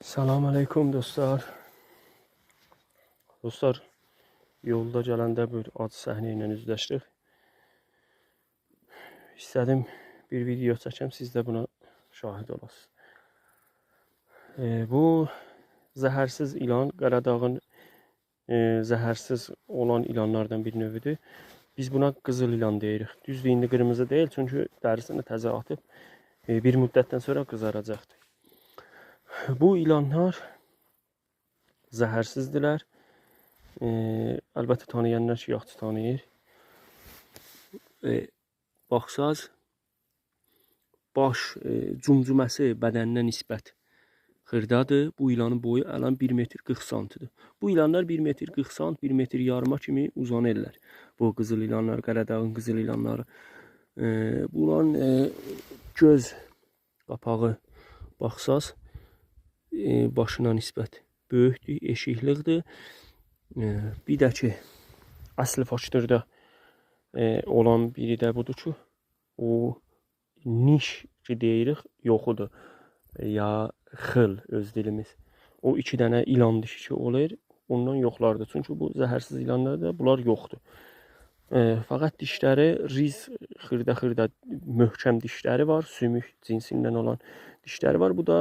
Salam aleykum dostlar. Dostlar, yolda gələndə bir acı səhnə ilə üzləşdik. İstədim bir video çəkəm, siz də buna şahid olasınız. Bu zəhərsiz ilan, Qaradağın zəhərsiz olan ilanlardan bir növüdür. Biz buna qızıl ilan deyirik. Düzdür, indi qırmızı deyil, çünki dərisini təzə atıb bir müddətdən sonra qızaracaqdır. Bu ilanlar zəhərsizdirlər. Əlbəttə tanıyanlar ki, yaxşı tanıyır. Baxsaz, baş cumcuməsi bədəninə nisbət xırdadır. Bu ilanın boyu ələn 1 metr 40 santidir. Bu ilanlar 1 metr 40 sant, 1 metr yarıma kimi uzanırlar. Bu qızıl ilanlar, Qaradağın qızıl ilanları. Bunların göz qapağı baxsaz, başına nisbət böyükdür, eşiklidir. Bir də ki, əsl faktorda olan biri də budur ki, o niş ki deyirik, yoxudur. Ya xıl öz dilimiz. O 2 dənə ilan dişi ki olur, ondan yoxlardır. Çünki bu zəhərsiz ilanlarda bunlar yoxdur. Fəqət dişləri riz, xırda möhkəm dişləri var. Sümük cinsindən olan dişləri var. Bu da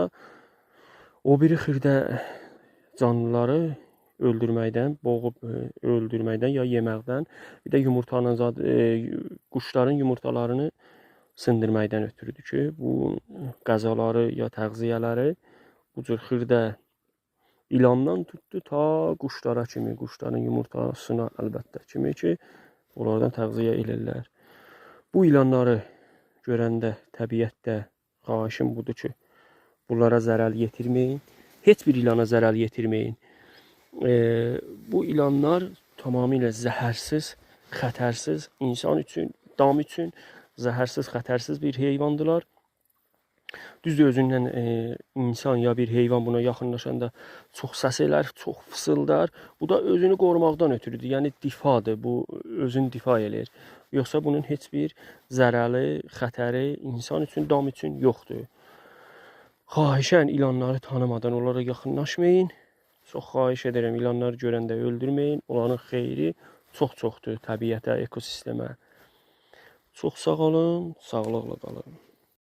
o biri xırda canlıları öldürməkdən, boğub öldürməkdən ya yeməkdən, bir də yumurtanın quşların yumurtalarını sındırmaqdan ötürüdür ki, bu qəzaları ya təğziyələri bu cür xırda ilandan tutdu ta quşlara kimi, quşların yumurtasına əlbəttə kimi ki, onlardan təğziyə edirlər. Bu ilanları görəndə təbiətdə xahişim budur ki, bunlara zərər yetirməyin. Heç bir ilana zərər yetirməyin. Bu ilanlar tamamilə zəhərsiz, xətərsiz, insan üçün, dam üçün zəhərsiz, xətərsiz bir heyvandılar. Düzdür, özündən insan ya bir heyvan buna yaxınlaşanda çox səs elər, çox fısıldar. Bu da özünü qorumaqdan ötürüdür. Yəni difadır, bu özünü difa eləyir. Yoxsa bunun heç bir zərəri, xətəri insan üçün, dam üçün yoxdur. Xahişən ilanları tanımadan onlara yaxınlaşmayın. Çox xahiş edirəm, ilanları görəndə öldürməyin. Onların xeyri çox-çoxdur təbiətə, ekosistemə. Çox sağ olun, sağlıqla qalın.